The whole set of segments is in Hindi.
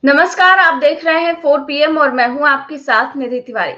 नमस्कार, आप देख रहे हैं 4 पीएम और मैं हूं आपके साथ निधि तिवारी।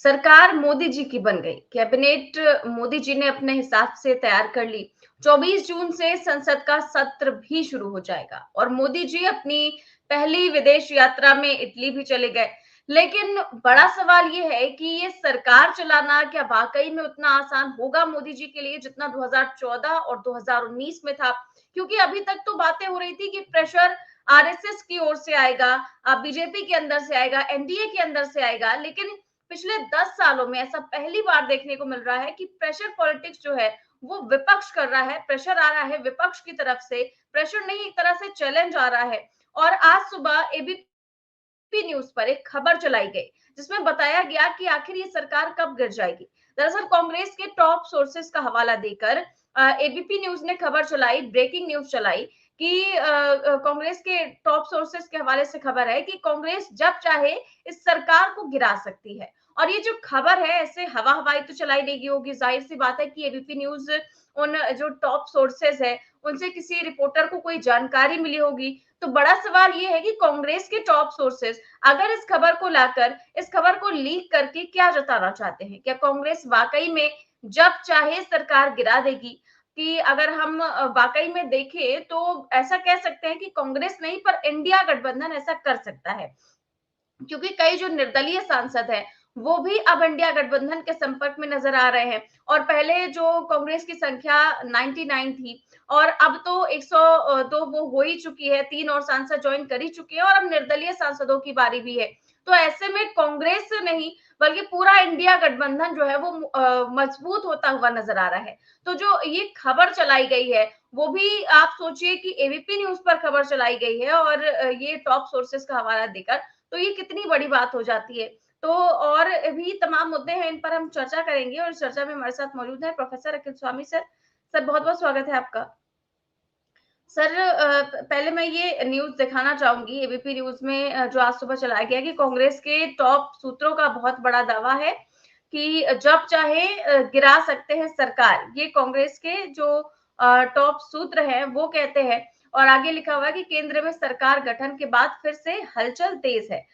सरकार मोदी जी की बन गई। कैबिनेट मोदी जी ने अपने हिसाब से तैयार कर ली। 24 जून से संसद का सत्र भी शुरू हो जाएगा और मोदी जी अपनी पहली विदेश यात्रा में इटली भी चले गए। लेकिन बड़ा सवाल ये है कि ये सरकार चलाना क्या वाकई में उतना आसान होगा मोदी जी के लिए जितना 2014 और 2019 में था? क्योंकि अभी तक तो बातें हो रही थी कि प्रेशर आरएसएस की ओर से आएगा, बीजेपी के अंदर से आएगा, एनडीए के अंदर से आएगा। लेकिन पिछले 10 सालों में ऐसा पहली बार देखने को मिल रहा है कि प्रेशर पॉलिटिक्स जो है वो विपक्ष कर रहा है, प्रेशर आ रहा है विपक्ष की तरफ से, प्रेशर नहीं एक तरह से चैलेंज आ रहा है। और आज सुबह एबीपी न्यूज पर एक खबर चलाई गई जिसमें बताया गया कि आखिर ये सरकार कब गिर जाएगी। दरअसल कांग्रेस के टॉप सोर्सेस का हवाला देकर एबीपी न्यूज ने खबर चलाई, ब्रेकिंग न्यूज चलाई कि कांग्रेस के टॉप सोर्सेस के हवाले से खबर है कि कांग्रेस जब चाहे इस सरकार को गिरा सकती है। और ये जो खबर है ऐसे हवा हवाई तो चलाई नहीं गई होगी, जाहिर सी बात है कि एबीपी न्यूज उन जो टॉप सोर्सेस है उनसे किसी रिपोर्टर को कोई जानकारी मिली होगी। तो बड़ा सवाल ये है कि कांग्रेस के टॉप सोर्सेस अगर इस खबर को लाकर इस खबर को लीक करके क्या जताना चाहते हैं? क्या कांग्रेस वाकई में जब चाहे सरकार गिरा देगी? कि अगर हम वाकई में देखें तो ऐसा कह सकते हैं कि कांग्रेस नहीं पर इंडिया गठबंधन ऐसा कर सकता है। क्योंकि कई जो निर्दलीय सांसद हैं वो भी अब इंडिया गठबंधन के संपर्क में नजर आ रहे हैं। और पहले जो कांग्रेस की संख्या 99 थी और अब तो 102 वो हो ही चुकी है, 3 और सांसद ज्वाइन कर ही चुके हैं और अब निर्दलीय सांसदों की बारी भी है। तो ऐसे में कांग्रेस नहीं बल्कि पूरा इंडिया गठबंधन जो है वो मजबूत होता हुआ नजर आ रहा है। तो जो ये खबर चलाई गई है वो भी आप सोचिए कि एबीपी न्यूज पर खबर चलाई गई है और ये टॉप सोर्सेस का हवाला देकर, तो ये कितनी बड़ी बात हो जाती है। तो और भी तमाम मुद्दे हैं, इन पर हम चर्चा करेंगे और इस चर्चा में हमारे साथ मौजूद है प्रोफेसर अखिल स्वामी सर। सर बहुत बहुत स्वागत है आपका। सर पहले मैं ये न्यूज दिखाना चाहूंगी एबीपी न्यूज में जो आज सुबह चलाया गया कि कांग्रेस के टॉप सूत्रों का बहुत बड़ा दावा है कि जब चाहे गिरा सकते हैं सरकार। ये कांग्रेस के जो टॉप सूत्र हैं वो कहते हैं। और आगे लिखा हुआ है कि केंद्र में सरकार गठन के बाद फिर से हलचल तेज है।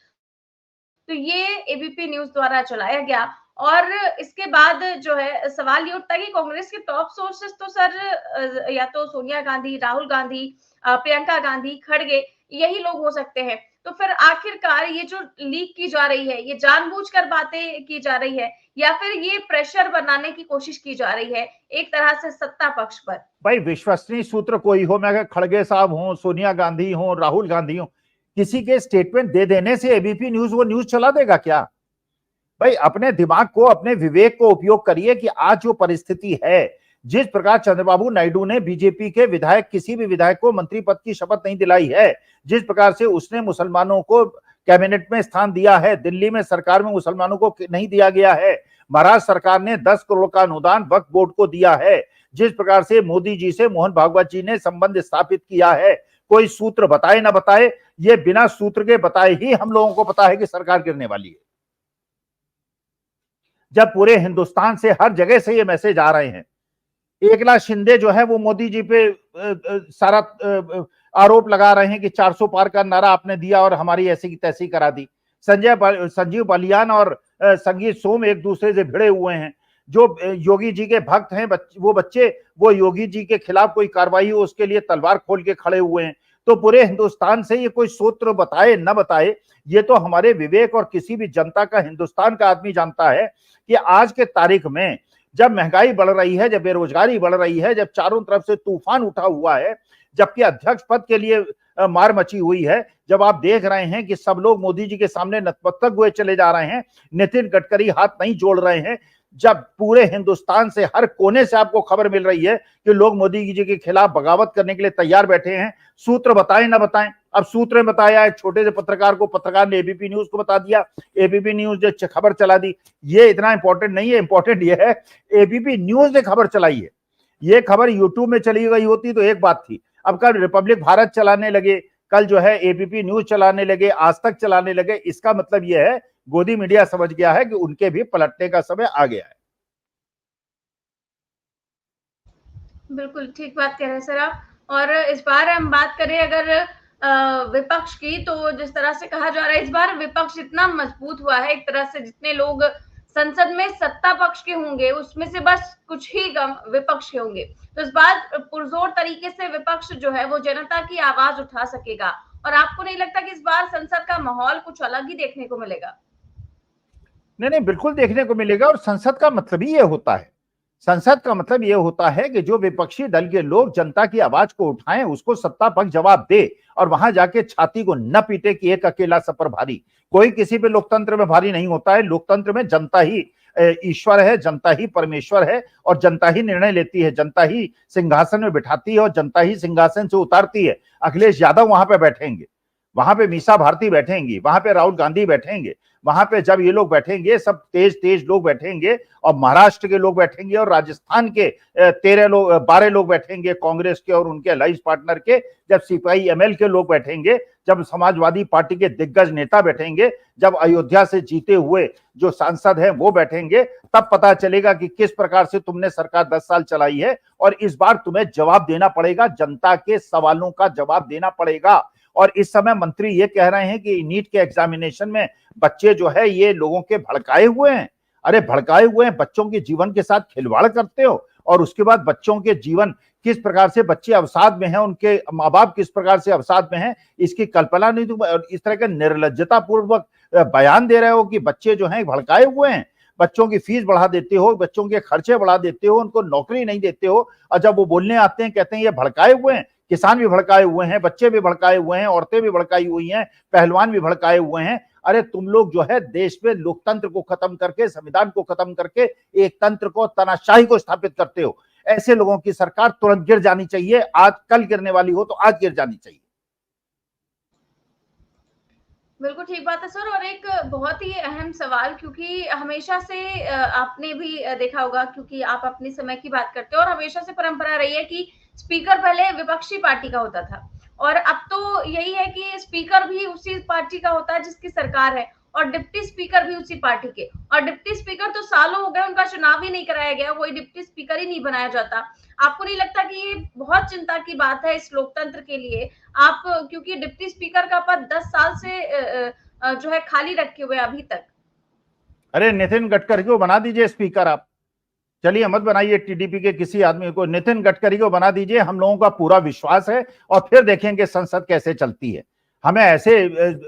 तो ये एबीपी न्यूज द्वारा चलाया गया। और इसके बाद जो है सवाल ये उठता है कि कांग्रेस के टॉप सोर्सेस तो सर या तो सोनिया गांधी, राहुल गांधी, प्रियंका गांधी, खड़गे, यही लोग हो सकते हैं। तो फिर आखिरकार ये जो लीक की जा रही है ये जानबूझकर बातें की जा रही है या फिर ये प्रेशर बनाने की कोशिश की जा रही है एक तरह से सत्ता पक्ष पर? भाई विश्वसनीय सूत्र कोई हो, मैं अगर खड़गे साहब हो, सोनिया गांधी हो, राहुल गांधी हो, किसी के स्टेटमेंट दे देने से एबीपी न्यूज वो न्यूज चला देगा क्या? भाई अपने दिमाग को, अपने विवेक को उपयोग करिए कि आज जो परिस्थिति है, जिस प्रकार चंद्रबाबू नायडू ने बीजेपी के विधायक, किसी भी विधायक को मंत्री पद की शपथ नहीं दिलाई है, जिस प्रकार से उसने मुसलमानों को कैबिनेट में स्थान दिया है, दिल्ली में सरकार में मुसलमानों को नहीं दिया गया है, महाराष्ट्र सरकार ने 10 करोड़ का अनुदान वक्फ बोर्ड को दिया है, जिस प्रकार से मोदी जी से मोहन भागवत जी ने संबंध स्थापित किया है, कोई सूत्र बताए ना बताए, ये बिना सूत्र के बताए ही हम लोगों को पता है कि सरकार गिरने वाली है। जब पूरे हिंदुस्तान से हर जगह से ये मैसेज आ रहे हैं, एकनाथ शिंदे जो है वो मोदी जी पे सारा आरोप लगा रहे हैं कि 400 पार का नारा आपने दिया और हमारी ऐसी की तैसी करा दी। संजीव बलियान और संगीत सोम एक दूसरे से भिड़े हुए हैं। जो योगी जी के भक्त हैं वो बच्चे वो योगी जी के खिलाफ कोई कार्रवाई हो उसके लिए तलवार खोल के खड़े हुए हैं। तो पूरे हिंदुस्तान से ये कोई सूत्र बताए न बताए, ये तो हमारे विवेक और किसी भी जनता का, हिंदुस्तान का आदमी जानता है कि आज के तारीख में जब महंगाई बढ़ रही है, जब बेरोजगारी बढ़ रही है, जब चारों तरफ से तूफान उठा हुआ है, जबकि अध्यक्ष पद के लिए मार मची हुई है, जब आप देख रहे हैं कि सब लोग मोदी जी के सामने नतमस्तक हुए चले जा रहे हैं, नितिन गडकरी हाथ नहीं जोड़ रहे हैं, जब पूरे हिंदुस्तान से हर कोने से आपको खबर मिल रही है कि लोग मोदी जी के खिलाफ बगावत करने के लिए तैयार बैठे हैं, सूत्र बताएं ना बताएं। अब सूत्र में बताया है, छोटे से पत्रकार को, पत्रकार ने एबीपी न्यूज को बता दिया, एबीपी न्यूज ने खबर चला दी। ये इतना इंपॉर्टेंट नहीं है, इंपॉर्टेंट ये है एबीपी न्यूज ने खबर चलाई है। ये खबर यूट्यूब में चली गई होती तो एक बात थी, अब कल रिपब्लिक भारत चलाने लगे, कल जो है एबीपी न्यूज चलाने लगे, आज तक चलाने लगे, इसका मतलब यह है गोदी मीडिया समझ गया है कि उनके भी पलटने का समय आ गया है। बिल्कुल ठीक बात कह रहे हैं सर आप। और इस बार हम बात करें अगर विपक्ष की, तो जिस तरह से कहा जा रहा है इस बार विपक्ष इतना मजबूत हुआ है, एक तरह से जितने लोग संसद में सत्ता पक्ष के होंगे उसमें से बस कुछ ही कम विपक्ष के होंगे। तो इस बार पुरजोर तरीके से विपक्ष जो है वो जनता की आवाज उठा सकेगा। और आपको नहीं लगता कि इस बार संसद का माहौल कुछ अलग ही देखने को मिलेगा? नहीं नहीं, बिल्कुल देखने को मिलेगा। और संसद का मतलब ही ये होता है, संसद का मतलब ये होता है कि जो विपक्षी दल के लोग जनता की आवाज को उठाएं, उसको सत्ता पक्ष जवाब दे और वहां जाके छाती को न पीटे कि एक अकेला सब पर भारी। कोई किसी पे लोकतंत्र में भारी नहीं होता है। लोकतंत्र में जनता ही ईश्वर है, जनता ही परमेश्वर है और जनता ही निर्णय लेती है, जनता ही सिंहासन में बिठाती है और जनता ही सिंहासन से उतारती है। अखिलेश यादव वहां पे बैठेंगे, वहां पे मीसा भारती बैठेंगी, वहां पे राहुल गांधी बैठेंगे, वहां पे जब ये लोग बैठेंगे सब तेज तेज लोग बैठेंगे और महाराष्ट्र के लोग बैठेंगे और राजस्थान के 12 लोग बैठेंगे कांग्रेस के और उनके अलाइंस पार्टनर के, जब सीपीआई-एमएल के लोग बैठेंगे, जब समाजवादी पार्टी के दिग्गज नेता बैठेंगे, जब अयोध्या से जीते हुए जो सांसद हैं वो बैठेंगे, तब पता चलेगा कि किस प्रकार से तुमने सरकार 10 साल चलाई है और इस बार तुम्हें जवाब देना पड़ेगा, जनता के सवालों का जवाब देना पड़ेगा। और इस समय मंत्री ये कह रहे हैं कि नीट के एग्जामिनेशन में बच्चे जो है ये लोगों के भड़काए हुए हैं। अरे भड़काए हुए हैं, बच्चों के जीवन के साथ खिलवाड़ करते हो और उसके बाद बच्चों के जीवन किस प्रकार से बच्चे अवसाद में हैं, उनके माँ बाप किस प्रकार से अवसाद में हैं, इसकी कल्पना नहीं। तुम इस तरह का निर्लज्जता पूर्वक बयान दे रहे हो कि बच्चे जो हैं भड़काए हुए हैं। बच्चों की फीस बढ़ा देते हो, बच्चों के खर्चे बढ़ा देते हो, उनको नौकरी नहीं देते हो और जब वो बोलने आते हैं कहते हैं ये भड़काए हुए हैं। किसान भी भड़काए हुए हैं, बच्चे भी भड़काए हुए हैं, औरतें भी भड़काई हुई हैं, पहलवान भी भड़काए हुए हैं। अरे तुम लोग जो है देश में लोकतंत्र को खत्म करके, संविधान को खत्म करके एक तंत्र को, तानाशाही को स्थापित करते हो। ऐसे लोगों की सरकार तुरंत गिर जानी चाहिए। आज कल गिरने वाली हो तो आज गिर जानी चाहिए। बिल्कुल ठीक बात है सर। और एक बहुत ही अहम सवाल, क्योंकि हमेशा से आपने भी देखा होगा, क्योंकि आप अपने समय की बात करते हो, और हमेशा से परंपरा रही है कि स्पीकर पहले विपक्षी पार्टी का होता था और अब तो यही है कि स्पीकर भी उसी पार्टी का होता है जिसकी सरकार है और डिप्टी स्पीकर भी उसी पार्टी के। और डिप्टी स्पीकर तो सालों हो गए, उनका चुनाव ही नहीं कराया गया, कोई डिप्टी स्पीकर ही नहीं बनाया जाता। आपको नहीं लगता कि ये बहुत चिंता की बात है इस लोकतंत्र के लिए? आप, क्योंकि डिप्टी स्पीकर का पद 10 साल से जो है खाली रखे हुए अभी तक। अरे नितिन गडकरी को बना दीजिए स्पीकर आप। चलिए मत बनाइए टीडीपी के किसी आदमी को, नितिन गडकरी को बना दीजिए। हम लोगों का पूरा विश्वास है और फिर देखेंगे संसद कैसे चलती है। हमें ऐसे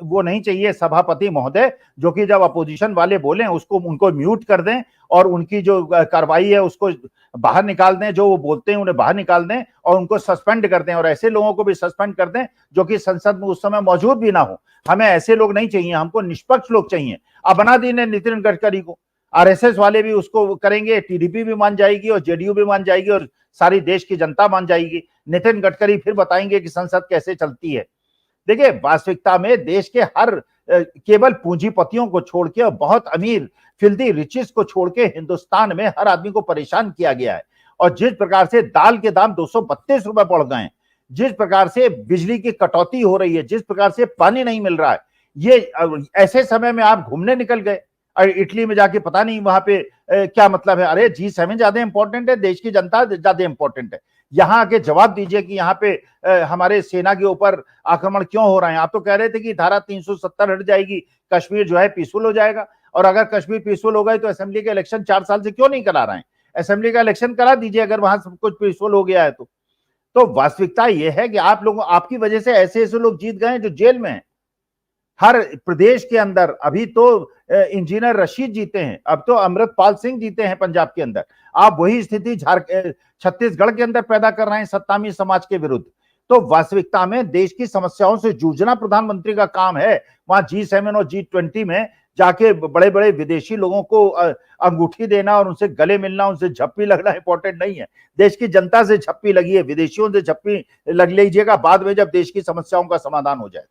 वो नहीं चाहिए सभापति महोदय जो कि जब अपोजिशन वाले बोले उसको उनको म्यूट कर दें और उनकी जो कार्रवाई है उसको बाहर निकाल दें, जो वो बोलते हैं उन्हें बाहर निकाल दें और उनको सस्पेंड कर दें और ऐसे लोगों को भी सस्पेंड कर दें जो कि संसद में उस समय मौजूद भी ना हो। हमें ऐसे लोग नहीं चाहिए, हमको निष्पक्ष लोग चाहिए। अब बना दीजिए नितिन गडकरी को, आरएसएस वाले भी उसको करेंगे, टीडीपी भी मान जाएगी और जेडीयू भी मान जाएगी और सारी देश की जनता मान जाएगी। नितिन गडकरी फिर बताएंगे कि संसद कैसे चलती है। देखिए वास्तविकता में देश के हर केवल पूंजीपतियों को छोड़ के और बहुत अमीर फिल्दी रिचिस को छोड़ के हिंदुस्तान में हर आदमी को परेशान किया गया है। और जिस प्रकार से दाल के दाम 232 रुपए बढ़ गए हैं, जिस प्रकार से बिजली की कटौती हो रही है, जिस प्रकार से पानी नहीं मिल रहा है, ये ऐसे समय में आप घूमने निकल गए और इटली में जाके पता नहीं वहां पे क्या मतलब है। अरे G7 ज्यादा इंपॉर्टेंट है, देश की जनता ज्यादा इंपॉर्टेंट है। यहाँ आके जवाब दीजिए कि यहाँ पे हमारे सेना के ऊपर आक्रमण क्यों हो रहे हैं। आप तो कह रहे थे कि धारा 370 हट जाएगी, कश्मीर जो है पीसफुल हो जाएगा। और अगर कश्मीर पीसफुल हो गए तो असेंबली का इलेक्शन 4 साल से क्यों नहीं करा रहे हैं? असेंबली का इलेक्शन करा दीजिए अगर वहां सब कुछ पीसफुल हो गया है तो वास्तविकता यह है कि आप लोगों, आपकी वजह से ऐसे ऐसे लोग जीत गए जो जेल में हैं हर प्रदेश के अंदर। अभी तो इंजीनियर रशीद जीते हैं, अब तो अमृतपाल सिंह जीते हैं पंजाब के अंदर। आप वही स्थिति छत्तीसगढ़ के अंदर पैदा कर रहे हैं सत्तामी समाज के विरुद्ध। तो वास्तविकता में देश की समस्याओं से जूझना प्रधानमंत्री का काम है। वहां G7 और G20 में जाके बड़े बड़े विदेशी लोगों को अंगूठी देना और उनसे गले मिलना, उनसे झप्पी लगना इंपॉर्टेंट नहीं है। देश की जनता से झप्पी लगी है, विदेशियों से झप्पी लग लीजिएगा बाद में जब देश की समस्याओं का समाधान हो जाए।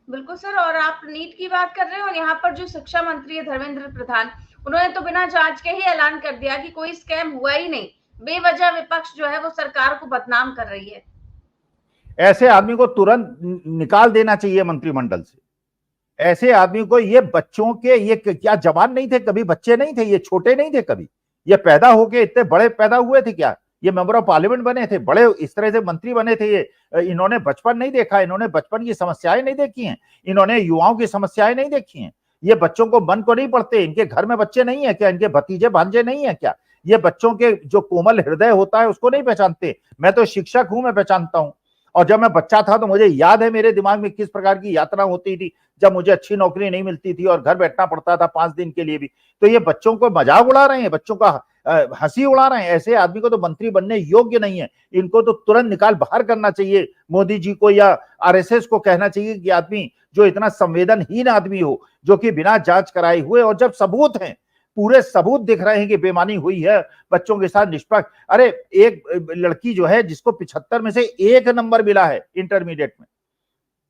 बिल्कुल सर। और आप नीट की बात कर रहे हो और यहाँ पर जो शिक्षा मंत्री है धर्मेंद्र प्रधान, उन्होंने तो बिना जांच के ही ऐलान कर दिया कि कोई स्कैम हुआ ही नहीं। बेवजह विपक्ष जो है वो सरकार को बदनाम कर रही है। ऐसे आदमी को तुरंत निकाल देना चाहिए मंत्रिमंडल से। ऐसे आदमी को, ये बच्चों के, ये क्या जवान नहीं थे कभी, बच्चे नहीं थे, ये छोटे नहीं थे कभी, ये पैदा होके इतने बड़े पैदा हुए थे क्या? ये मेंबर ऑफ पार्लियामेंट बने थे, बड़े इस तरह से मंत्री बने थे ये। इन्होंने बचपन नहीं देखा, इन्होंने बचपन की समस्याएं नहीं देखी हैं, इन्होंने युवाओं की समस्याएं नहीं देखी हैं। ये बच्चों को मन को नहीं पढ़ते, इनके घर में बच्चे नहीं है क्या, इनके भतीजे भांजे नहीं है क्या? ये बच्चों के जो कोमल हृदय होता है उसको नहीं पहचानते। मैं तो शिक्षक हूं, मैं पहचानता हूं। और जब मैं बच्चा था तो मुझे याद है मेरे दिमाग में किस प्रकार की यात्रा होती थी, जब मुझे अच्छी नौकरी नहीं मिलती थी और घर बैठना पड़ता था 5 दिन के लिए भी। तो ये बच्चों को मजाक उड़ा रहे हैं, बच्चों का हंसी उड़ा रहे हैं। ऐसे आदमी को तो मंत्री बनने योग्य नहीं है, इनको तो तुरंत निकाल बाहर करना चाहिए। मोदी जी को या आरएसएस को कहना चाहिए कि आदमी जो इतना संवेदनहीन आदमी हो, जो कि बिना जांच कराए हुए, और जब सबूत हैं, पूरे सबूत दिख रहे हैं कि बेईमानी हुई है बच्चों के साथ निष्पक्ष। अरे एक लड़की जो है जिसको 75 में से 1 नंबर मिला है इंटरमीडिएट में,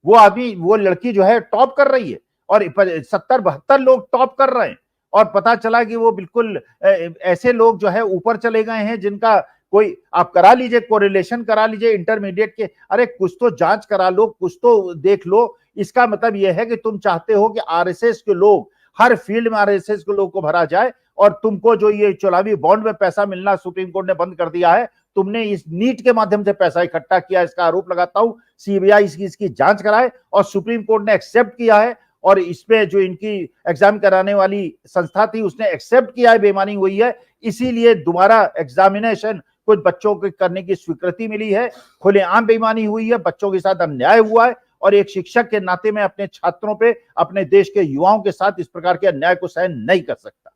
वो आदमी, वो लड़की जो है टॉप कर रही है, और 70-72 लोग टॉप कर रहे हैं। और पता चला कि वो बिल्कुल ऐसे लोग जो है ऊपर चले गए हैं जिनका कोई, आप करा लीजिए, कोरिलेशन करा लीजिए इंटरमीडिएट के। अरे कुछ तो जांच करा लो, कुछ तो देख लो। इसका मतलब यह है कि तुम चाहते हो कि आरएसएस के लोग, हर फील्ड में आरएसएस के लोग को भरा जाए, और तुमको जो ये चुनावी बॉन्ड में पैसा मिलना सुप्रीम कोर्ट ने बंद कर दिया है, तुमने इस नीट के माध्यम से पैसा इकट्ठा किया, इसका आरोप लगाता हूं। सीबीआई इसकी जांच कराए, और सुप्रीम कोर्ट ने एक्सेप्ट किया है, और इसमें जो इनकी एग्जाम कराने वाली संस्था थी उसने एक्सेप्ट किया है बेईमानी हुई है, इसीलिए दोबारा एग्जामिनेशन कुछ बच्चों के करने की स्वीकृति मिली है। खुलेआम बेईमानी हुई है, बच्चों के साथ अन्याय हुआ है, और एक शिक्षक के नाते में अपने छात्रों पे, अपने देश के युवाओं के साथ इस प्रकार के अन्याय को सहन नहीं कर सकता।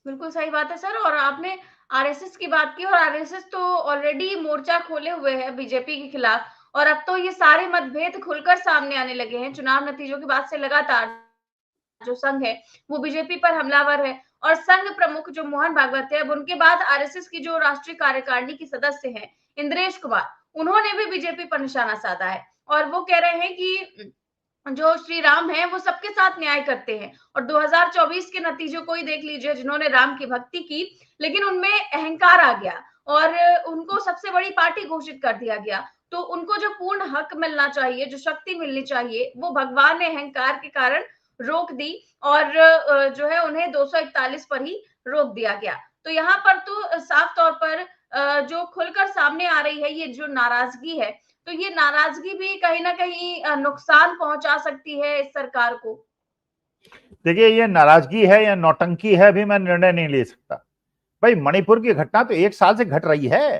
बिल्कुल सही बात है सर। और आपने आरएसएस की बात की, और आरएसएस तो ऑलरेडी मोर्चा खोले हुए है बीजेपी के खिलाफ, और अब तो ये सारे मतभेद खुलकर सामने आने लगे हैं। चुनाव नतीजों के बाद से लगातार जो संघ है वो बीजेपी पर हमलावर है, और संघ प्रमुख जो मोहन भागवत है, अब उनके बाद आरएसएस की जो राष्ट्रीय कार्यकारिणी की सदस्य हैं इंद्रेश कुमार, उन्होंने भी बीजेपी पर निशाना साधा है। और वो कह रहे हैं कि जो श्री राम है वो सबके साथ न्याय करते हैं। और 2024 के नतीजों को ही देख लीजिए, जिन्होंने राम की भक्ति की लेकिन उनमें अहंकार आ गया और उनको सबसे बड़ी पार्टी घोषित कर दिया गया। तो उनको जो पूर्ण हक मिलना चाहिए, जो शक्ति मिलनी चाहिए, वो भगवान ने अहंकार के कारण रोक दी, और जो है उन्हें 241 पर ही रोक दिया गया। तो यहाँ पर तो साफ तौर पर जो खुलकर सामने आ रही है ये जो नाराजगी है, तो ये नाराजगी भी कहीं ना कहीं नुकसान पहुंचा सकती है इस सरकार को। देखिए, ये नाराजगी है या नौटंकी है, भी मैं निर्णय नहीं ले सकता। भाई, मणिपुर की घटना तो 1 साल से घट रही है।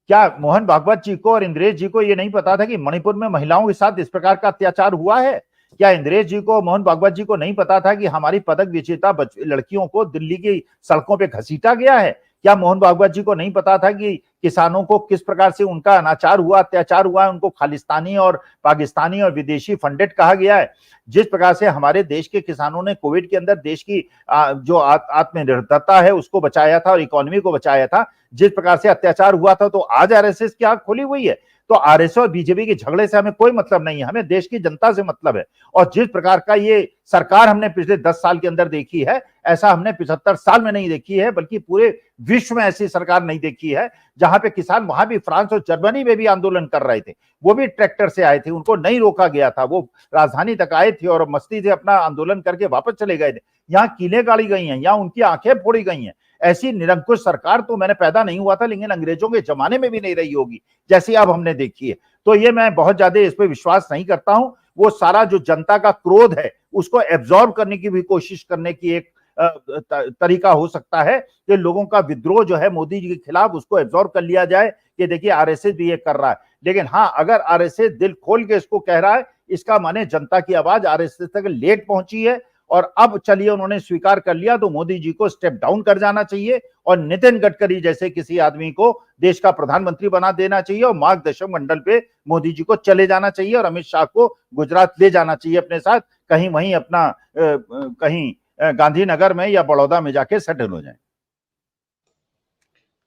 क्या मोहन भागवत जी को और इंद्रेश जी को ये नहीं पता था कि मणिपुर में महिलाओं के साथ इस प्रकार का अत्याचार हुआ है? क्या इंद्रेश जी को, मोहन भागवत जी को नहीं पता था कि हमारी पदक विजेता लड़कियों को दिल्ली की सड़कों पे घसीटा गया है? क्या मोहन भागवत जी को नहीं पता था कि किसानों को किस प्रकार से उनका अनाचार हुआ, अत्याचार हुआ है, उनको खालिस्तानी और पाकिस्तानी और विदेशी फंडेड कहा गया है? जिस प्रकार से हमारे देश के किसानों ने कोविड के अंदर देश की जो आत्मनिर्भरता है उसको बचाया था और इकोनॉमी को बचाया था, जिस प्रकार से अत्याचार हुआ था, तो आज आरएसएस की आंख खोली हुई है। तो आरएसएस और बीजेपी के झगड़े से हमें कोई मतलब नहीं है, हमें देश की जनता से मतलब है। और जिस प्रकार का ये सरकार हमने पिछले 10 साल के अंदर देखी है, ऐसा हमने 75 साल में नहीं देखी है, बल्कि पूरे विश्व में ऐसी सरकार नहीं देखी है। जहां पे किसान, वहां भी फ्रांस और जर्मनी में भी आंदोलन कर रहे थे, वो भी ट्रैक्टर से आए थे, उनको नहीं रोका गया था, वो राजधानी तक आए थे और मस्ती से अपना आंदोलन करके वापस चले गए थे। यहाँ कीलें गाड़ी गई हैं, यहाँ उनकी आंखें फोड़ी गई हैं। ऐसी निरंकुश सरकार तो मैंने पैदा नहीं हुआ था, लेकिन अंग्रेजों के जमाने में भी नहीं रही होगी जैसी अब हमने देखी है। तो ये मैं बहुत ज्यादा इस पर विश्वास नहीं करता हूं। वो सारा जो जनता का क्रोध है उसको एब्जॉर्ब करने की भी कोशिश करने की एक तरीका हो सकता है कि लोगों का विद्रोह जो है मोदी जी के खिलाफ, उसको एब्जॉर्ब कर लिया जाए कि देखिए आरएसएस भी ये कर रहा है। लेकिन हाँ, अगर आरएसएस दिल खोल के इसको कह रहा है, इसका माने जनता की आवाज आरएसएस तक लेट पहुंची है, और अब चलिए उन्होंने स्वीकार कर लिया, तो मोदी जी को स्टेप डाउन कर जाना चाहिए और नितिन गडकरी जैसे किसी आदमी को देश का प्रधानमंत्री बना देना चाहिए, और मार्गदर्शक मंडल पे मोदी जी को चले जाना चाहिए, और अमित शाह को गुजरात ले जाना चाहिए अपने साथ, कहीं वहीं अपना कहीं गांधीनगर में या बड़ौदा में जाके सेटल हो जाए।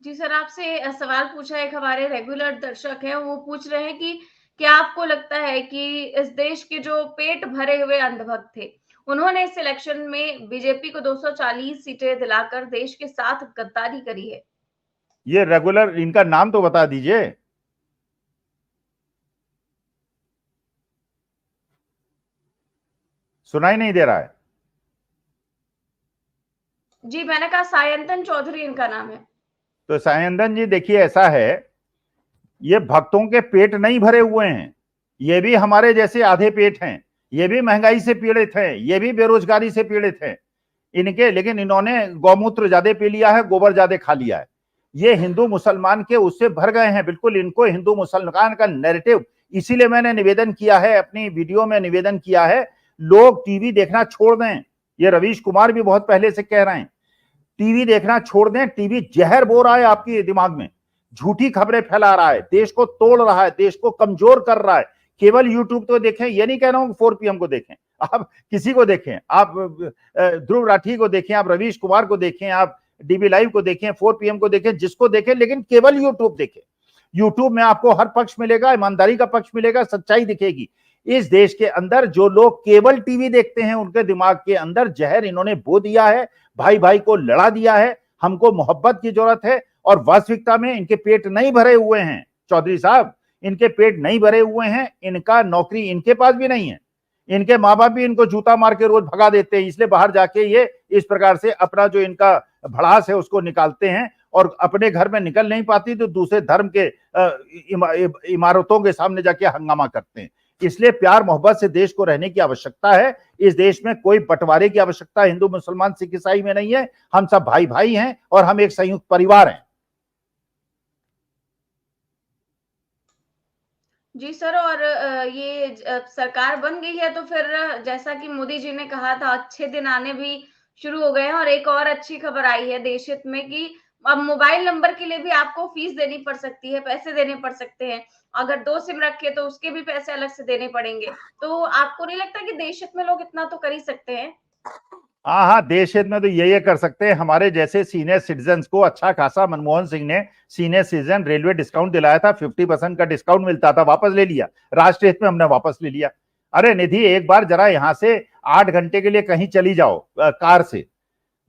जी सर, आपसे सवाल पूछा एक हमारे रेगुलर दर्शक हैं, वो पूछ रहे हैं कि क्या आपको लगता है कि इस देश के जो पेट भरे हुए अंधभक्त थे, उन्होंने इस इलेक्शन में बीजेपी को 240 सीटें दिलाकर देश के साथ गद्दारी करी है? ये रेगुलर, इनका नाम तो बता दीजिए। सुनाई नहीं दे रहा है। जी, मैंने कहा सायंतन चौधरी इनका नाम है। तो सायंतन जी देखिए, ऐसा है, ये भक्तों के पेट नहीं भरे हुए हैं, ये भी हमारे जैसे आधे पेट हैं, ये भी महंगाई से पीड़ित हैं, ये भी बेरोजगारी से पीड़ित हैं इनके, लेकिन इन्होंने गौमूत्र ज्यादा पी लिया है, गोबर ज्यादा खा लिया है। ये हिंदू मुसलमान के उससे भर गए हैं, बिल्कुल इनको हिंदू मुसलमान का नैरेटिव। इसीलिए मैंने निवेदन किया है, अपनी वीडियो में निवेदन किया है, लोग टीवी देखना छोड़ दें। ये रवीश कुमार भी बहुत पहले से कह रहे हैं, टीवी देखना छोड़ दें। टीवी जहर बो रहा है आपके दिमाग में, झूठी खबरें फैला रहा है, देश को तोड़ रहा है, देश को कमजोर कर रहा है। केवल यूट्यूब तो देखें, ये नहीं कह रहा हूं 4 PM को देखें, आप किसी को देखें, आप ध्रुव राठी को देखें, आप रवीश कुमार को देखें, आप डीबी लाइव को देखें, 4 PM को देखें, जिसको देखें, लेकिन केवल यूट्यूब देखें। यूट्यूब में आपको हर पक्ष मिलेगा, ईमानदारी का पक्ष मिलेगा, सच्चाई दिखेगी। इस देश के अंदर जो लोग केवल टीवी देखते हैं, उनके दिमाग के अंदर जहर इन्होंने बो दिया है, भाई भाई को लड़ा दिया है। हमको मोहब्बत की जरूरत है, और वास्तविकता में इनके पेट नहीं भरे हुए हैं चौधरी साहब, इनके पेट नहीं भरे हुए हैं, इनका नौकरी इनके पास भी नहीं है, इनके माँ बाप भी इनको जूता मार के रोज भगा देते हैं, इसलिए बाहर जाके ये इस प्रकार से अपना जो इनका भड़ास है उसको निकालते हैं, और अपने घर में निकल नहीं पाती तो दूसरे धर्म के इमारतों के सामने जाके हंगामा करते हैं। इसलिए प्यार मोहब्बत से देश को रहने की आवश्यकता है। इस देश में कोई बंटवारे की आवश्यकता हिंदू मुसलमान सिख ईसाई में नहीं है, हम सब भाई भाई हैं और हम एक संयुक्त परिवार हैं। जी सर, और ये सरकार बन गई है तो फिर जैसा कि मोदी जी ने कहा था, अच्छे दिन आने भी शुरू हो गए हैं, और एक और अच्छी खबर आई है देश हित में कि अब मोबाइल नंबर के लिए भी आपको फीस देनी पड़ सकती है, पैसे देने पड़ सकते हैं। अगर 2 सिम रखे तो उसके भी पैसे अलग से देने पड़ेंगे। तो आपको नहीं लगता कि देश हित में लोग इतना तो कर ही सकते हैं? हाँ हाँ, देश हित में तो ये कर सकते हैं। हमारे जैसे सीनियर सिटीजन को अच्छा खासा मनमोहन सिंह ने सीनियर सिटीजन रेलवे डिस्काउंट दिलाया था, 50% का डिस्काउंट मिलता था, वापस ले लिया। राष्ट्रीय हित में हमने वापस ले लिया। अरे निधि, एक बार जरा यहां से 8 घंटे के लिए कहीं चली जाओ कार से,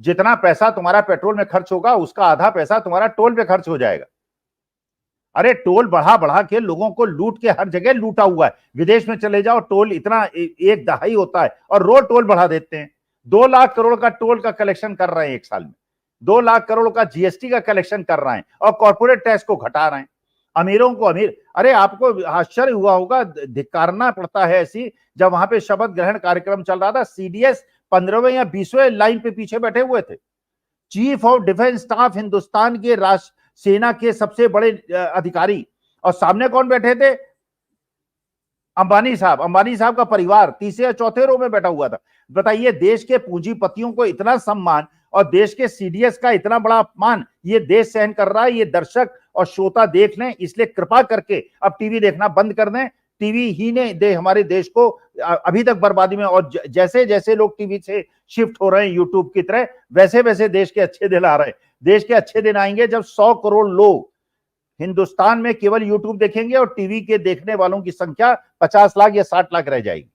जितना पैसा तुम्हारा पेट्रोल में खर्च होगा उसका आधा पैसा तुम्हारा टोल पे खर्च हो जाएगा। अरे टोल बढ़ा बढ़ा के लोगों को लूट के हर जगह लूटा हुआ है। विदेश में चले जाओ, टोल इतना एक दहाई होता है और रोज टोल बढ़ा देते हैं। 2 लाख करोड़ का टोल का कलेक्शन कर रहे हैं एक साल में, 2 लाख करोड़ का जीएसटी का कलेक्शन कर रहे हैं, और कॉर्पोरेट टैक्स को घटा रहे हैं। अमीरों को अमीर, अरे आपको आश्चर्य हुआ होगा, धिक्कारना पड़ता है ऐसी, जब वहां पे शपथ ग्रहण कार्यक्रम चल रहा था, सीडीएस 15वें या 20वें लाइन पे पीछे बैठे हुए थे। Chief of defence staff Hindustan के राष्ट्र सेना के सबसे बड़े अधिकारी, और सामने कौन बैठे थे? अंबानी साहब, अंबानी साहब का परिवार 3 या 4थे रो में बैठा हुआ था। बताइए, देश के पूंजीपतियों को इतना सम्मान और देश के सीडीएस का इतना बड़ा अपमान ये देश सहन कर रहा है। ये दर्शक और श्रोता देख लें, इसलिए कृपा करके अब टीवी देखना बंद कर दें। टीवी ही ने दे हमारे देश को अभी तक बर्बादी में, और जैसे जैसे लोग टीवी से शिफ्ट हो रहे हैं यूट्यूब की तरह, वैसे वैसे देश के अच्छे दिन आ रहे हैं। देश के अच्छे दिन आएंगे जब 100 करोड़ लोग हिंदुस्तान में केवल यूट्यूब देखेंगे और टीवी के देखने वालों की संख्या 50 लाख या 60 लाख रह जाएगी।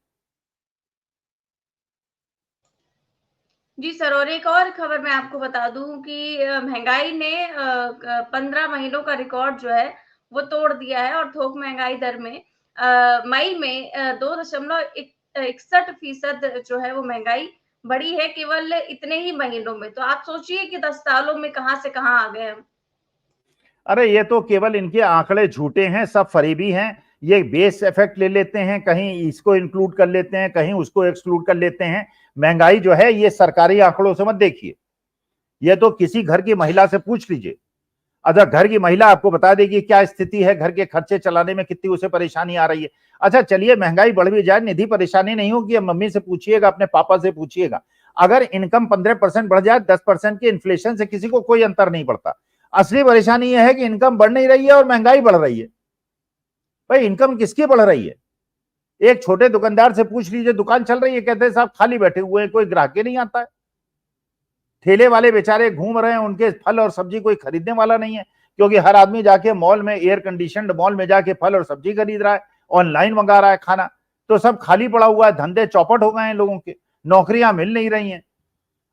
जी सर, और एक और खबर मैं आपको बता दूं कि महंगाई ने 15 महीनों का रिकॉर्ड जो है वो तोड़ दिया है, और थोक महंगाई दर में मई में 2.61% जो है वो महंगाई बढ़ी है केवल इतने ही महीनों में। तो आप सोचिए कि 10 सालों में कहां से कहां आ गए हम। अरे ये तो केवल इनके आंकड़े झूठे हैं, सब फरेबी हैं। ये बेस इफेक्ट ले लेते हैं, कहीं इसको इंक्लूड कर लेते हैं, कहीं उसको एक्सक्लूड कर लेते हैं। महंगाई जो है ये सरकारी आंकड़ों से मत देखिए, ये तो किसी घर की महिला से पूछ लीजिए। अगर घर की महिला आपको बता देगी क्या स्थिति है, घर के खर्चे चलाने में कितनी उसे परेशानी आ रही है। अच्छा चलिए, महंगाई बढ़ भी जाए, निधि परेशानी नहीं होगी, मम्मी से पूछिएगा, अपने पापा से पूछिएगा। अगर इनकम 15% बढ़ जाए, 10% के इन्फ्लेशन से किसी को कोई अंतर नहीं पड़ता। असली परेशानी यह है कि इनकम बढ़ नहीं रही है और महंगाई बढ़ रही है। भाई इनकम किसकी बढ़ रही है? एक छोटे दुकानदार से पूछ लीजिए, दुकान चल रही है, कहते हैं साहब खाली बैठे हुए हैं, कोई ग्राहक ही नहीं आता है। ठेले वाले बेचारे घूम रहे हैं, उनके फल और सब्जी कोई खरीदने वाला नहीं है, क्योंकि हर आदमी जाके मॉल में, एयर कंडीशनड मॉल में जाके फल और सब्जी खरीद रहा है, ऑनलाइन मंगा रहा है खाना। तो सब खाली पड़ा हुआ है, धंधे चौपट हो गए हैं लोगों के, नौकरियां मिल नहीं रही हैं।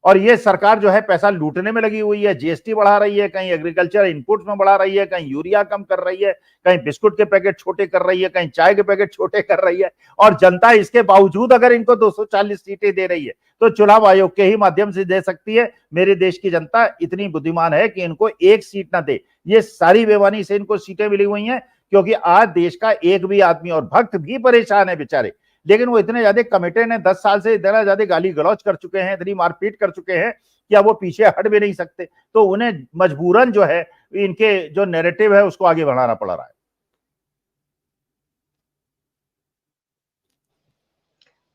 और ये सरकार जो है पैसा लूटने में लगी हुई है, जीएसटी बढ़ा रही है, कहीं एग्रीकल्चर इनपुट में बढ़ा रही है, कहीं यूरिया कम कर रही है, कहीं बिस्कुट के पैकेट छोटे कर रही है, कहीं चाय के पैकेट छोटे कर रही है। और जनता इसके बावजूद अगर इनको 240 सीटें दे रही है तो चुनाव आयोग के ही माध्यम से दे सकती है। मेरे देश की जनता इतनी बुद्धिमान है कि इनको एक सीट ना दे, ये सारी बेईमानी से इनको सीटें मिली हुई हैं, क्योंकि आज देश का एक भी आदमी और भक्त भी परेशान है बेचारे, लेकिन वो इतने ज्यादा कमिटेड हैं, 10 साल से इतना ज्यादा गाली गलौज कर चुके हैं, इतनी मारपीट कर चुके हैं कि अब वो पीछे हट भी नहीं सकते। तो उन्हें मजबूरन जो है इनके जो नैरेटिव है उसको आगे बढ़ाना पड़ रहा है।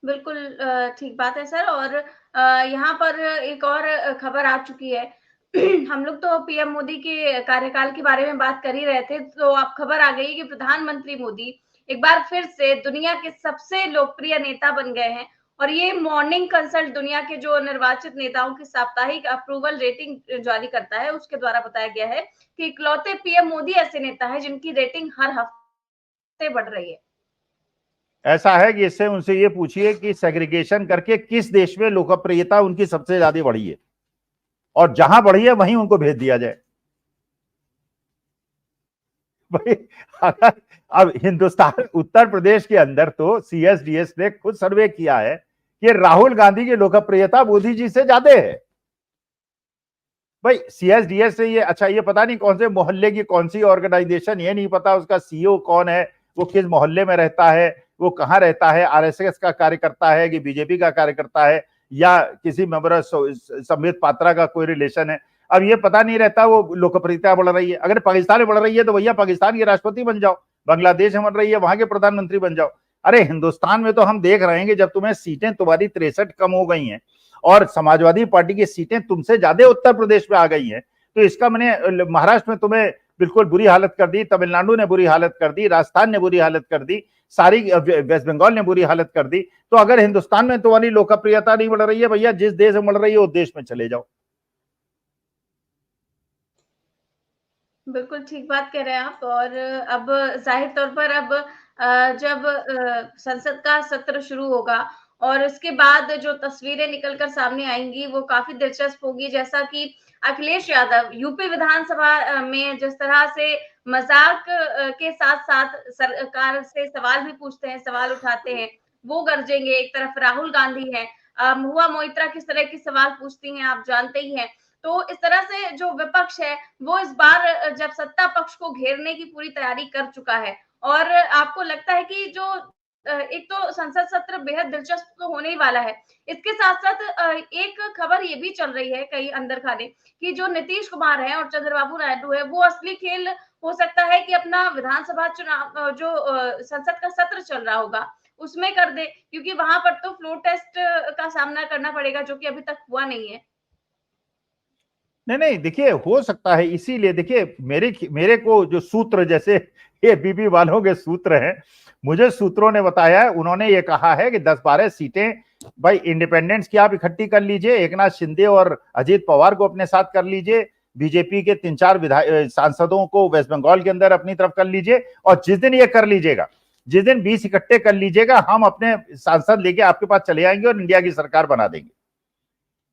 बिल्कुल ठीक बात है सर। और यहाँ पर एक और खबर आ चुकी है। हम लोग तो पीएम मोदी के कार्यकाल के बारे में बात कर ही रहे थे, तो अब खबर आ गई कि प्रधानमंत्री मोदी एक बार फिर से दुनिया के सबसे लोकप्रिय नेता बन गए हैं। और ये मॉर्निंग कंसल्ट दुनिया के जो निर्वाचित नेताओं की साप्ताहिक अप्रूवल रेटिंग जारी करता है, उसके द्वारा बताया गया है कि इकलौते पीएम मोदी ऐसे नेता है जिनकी रेटिंग हर हफ्ते बढ़ रही है। ऐसा है कि इससे उनसे ये पूछिए कि सेग्रीगेशन करके किस देश में लोकप्रियता उनकी सबसे ज्यादा बढ़ी है, और जहां बढ़ी है वहीं उनको भेज दिया जाए भाई। अगर अब हिंदुस्तान उत्तर प्रदेश के अंदर तो सीएसडीएस ने खुद सर्वे किया है कि राहुल गांधी की लोकप्रियता मोदी जी से ज्यादा है। भाई सीएसडीएस से ये, अच्छा ये पता नहीं कौन से मोहल्ले की कौन सी ऑर्गेनाइजेशन, ये नहीं पता उसका सीईओ कौन है, वो किस मोहल्ले में रहता है, वो कहाँ रहता है, आरएसएस का कार्यकर्ता है कि बीजेपी का कार्यकर्ता है, या किसी मेंबर संबित पात्रा का कोई रिलेशन है। अब ये पता नहीं रहता वो लोकप्रियता बढ़ रही है। अगर पाकिस्तान में बढ़ रही है तो भैया पाकिस्तान के राष्ट्रपति बन जाओ, बांग्लादेश में बढ़ रही है वहां के प्रधानमंत्री बन जाओ। अरे हिंदुस्तान में तो हम देख रहे हैं कि जब तुम्हें सीटें तुम्हारी 63 कम हो गई हैं और समाजवादी पार्टी की सीटें तुमसे ज्यादा उत्तर प्रदेश में आ गई हैं, तो इसका मैंने महाराष्ट्र में तुम्हें बिल्कुल बुरी हालत कर दी, तमिलनाडु ने बुरी हालत कर दी, राजस्थान ने बुरी हालत कर दी, सारी वेस्ट बंगाल ने बुरी हालत कर दी। तो अगर हिंदुस्तान में तुम्हारी लोकप्रियता नहीं बढ़ रही है भैया, जिस देश में बढ़ रही है उस देश में चले जाओ। बिल्कुल ठीक बात कह रहे हैं आप। और अब जाहिर तौर पर अब जब संसद का सत्र शुरू होगा और उसके बाद जो तस्वीरें निकल कर सामने आएंगी वो काफी दिलचस्प होगी। जैसा कि अखिलेश यादव यूपी विधानसभा में जिस तरह से मजाक के साथ साथ सरकार से सवाल भी पूछते हैं, सवाल उठाते हैं, वो गरजेंगे। एक तरफ राहुल गांधी है, महुआ मोइत्रा किस तरह की सवाल पूछती हैं आप जानते ही हैं। तो इस तरह से जो विपक्ष है वो इस बार जब सत्ता पक्ष को घेरने की पूरी तैयारी कर चुका है। और आपको लगता है कि जो एक तो संसद सत्र बेहद दिलचस्प तो होने ही वाला है, इसके साथ साथ एक खबर ये भी चल रही है कई अंदर खाने कि जो नीतीश कुमार है और चंद्रबाबू नायडू है वो असली खेल हो सकता है कि अपना विधानसभा चुनाव जो संसद का सत्र चल रहा होगा उसमें कर दे, क्योंकि वहां पर तो फ्लोर टेस्ट का सामना करना पड़ेगा जो कि अभी तक हुआ नहीं है। नहीं नहीं, देखिए हो सकता है, इसीलिए देखिए मेरे को जो सूत्र, जैसे ये बीबी वालों के सूत्र हैं, मुझे सूत्रों ने बताया है, उन्होंने ये कहा है कि 10-12 सीटें भाई इंडिपेंडेंट्स की आप इकट्ठी कर लीजिए, एकनाथ शिंदे और अजीत पवार को अपने साथ कर लीजिए, बीजेपी के 3-4 सांसदों को वेस्ट बंगाल के अंदर अपनी तरफ कर लीजिए, और जिस दिन ये कर लीजिएगा, जिस दिन 20 इकट्ठे कर लीजिएगा, हम अपने सांसद लेके आपके पास चले आएंगे और इंडिया की सरकार बना देंगे।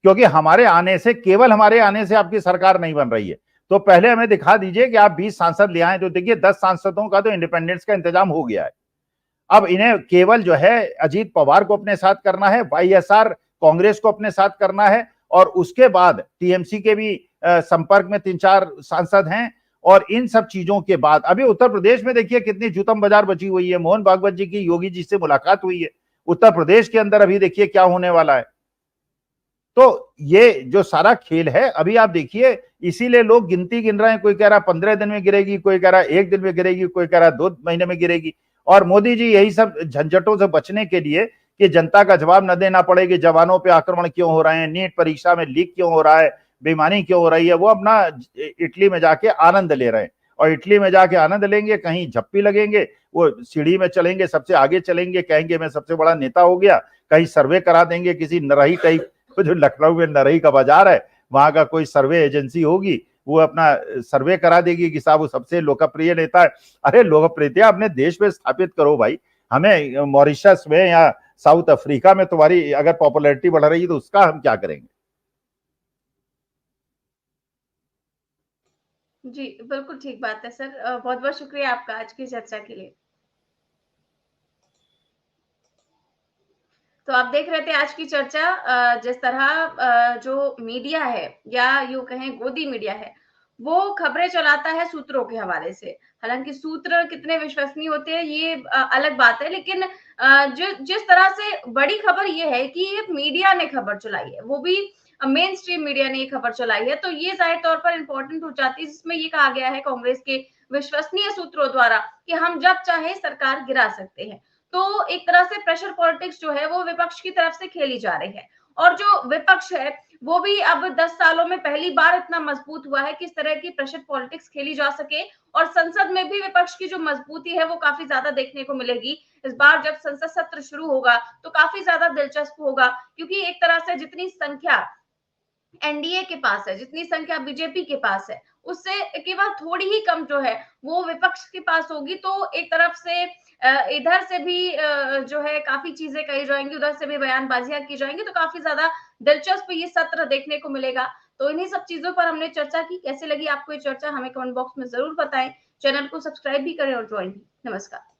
क्योंकि हमारे आने से, केवल हमारे आने से आपकी सरकार नहीं बन रही है, तो पहले हमें दिखा दीजिए कि आप 20 सांसद ले आए। तो देखिए 10 सांसदों का तो इंडिपेंडेंस का इंतजाम हो गया है। अब इन्हें केवल जो है अजीत पवार को अपने साथ करना है, वाईएसआर कांग्रेस को अपने साथ करना है, और उसके बाद टीएमसी के भी संपर्क में 3-4 सांसद हैं। और इन सब चीजों के बाद अभी उत्तर प्रदेश में देखिए कितनी जूतम बाजार बची हुई है। मोहन भागवत जी की योगी जी से मुलाकात हुई है, उत्तर प्रदेश के अंदर अभी देखिए क्या होने वाला है। तो ये जो सारा खेल है अभी आप देखिए, इसीलिए लोग गिनती गिन रहे हैं। कोई कह रहा 15 दिन में गिरेगी, कोई कह रहा 1 दिन में गिरेगी, कोई कह रहा 2 महीने में गिरेगी। और मोदी जी यही सब झंझटों से बचने के लिए कि जनता का जवाब न देना पड़े कि जवानों पे आक्रमण क्यों हो रहे हैं, नीट परीक्षा में लीक क्यों हो रहा है, बेईमानी क्यों हो रही है, वो अपना इटली में जाके आनंद ले रहे हैं। और इटली में जाके आनंद लेंगे, कहीं झप्पी लगेंगे, वो सीढ़ी में चलेंगे, सबसे आगे चलेंगे, कहेंगे मैं सबसे बड़ा नेता हो गया, कहीं सर्वे करा देंगे किसी नरही टाइप, जो लखनऊ में नरही का बाजार है वहां का कोई सर्वे एजेंसी होगी, वो अपना सर्वे करा देगी कि साहब वो सबसे लोकप्रिय नेता है। अरे लोकप्रियता अपने देश में स्थापित करो भाई। हमें मॉरिशस में या साउथ अफ्रीका में तुम्हारी अगर पॉपुलैरिटी बढ़ रही है तो उसका हम क्या करेंगे? जी, बिल्कुल ठीक बात है सर। बहुत-बहुत शुक्रिया आपका आज की चर्चा के लिए। तो आप देख रहे थे आज की चर्चा। जिस तरह जो मीडिया है या यूँ कहें गोदी मीडिया है, वो खबरें चलाता है सूत्रों के हवाले से। हालाँकि सूत्र कितने विश्वसनीय होते हैं ये अलग बात है, लेकिन जिस तरह से बड़ी खबर ये है कि ये मीडिया ने खबर चलाई है, वो भी मेन स्ट्रीम मीडिया ने ये खबर चलाई है, तो ये ज़ाहिर तौर पर इम्पोर्टेंट हो जाती है, जिसमें ये कहा गया है कांग्रेस के विश्वसनीय सूत्रों द्वारा कि हम जब चाहे सरकार गिरा सकते हैं। तो एक तरह से प्रेशर पॉलिटिक्स जो है वो विपक्ष की तरफ से खेली जा रही है, और जो विपक्ष है वो भी अब 10 सालों में पहली बार इतना मजबूत हुआ है कि इस तरह की प्रेशर पॉलिटिक्स खेली जा सके, और संसद में भी विपक्ष की जो मजबूती है वो काफी ज्यादा देखने को मिलेगी। इस बार जब संसद सत्र शुरू होगा तो काफी ज्यादा दिलचस्प होगा, क्योंकि एक तरह से जितनी संख्या एनडीए के पास है, जितनी संख्या बीजेपी के पास है, उससे केवल थोड़ी ही कम जो है वो विपक्ष के पास होगी। तो एक तरफ से इधर से भी जो है काफी चीजें कही जाएंगी, उधर से भी बयानबाजियां की जाएंगी, तो काफी ज्यादा दिलचस्प ये सत्र देखने को मिलेगा। तो इन्हीं सब चीजों पर हमने चर्चा की। कैसे लगी आपको ये चर्चा, हमें कमेंट बॉक्स में जरूर बताएं। चैनल को सब्सक्राइब भी करें और ज्वाइन भी। नमस्कार।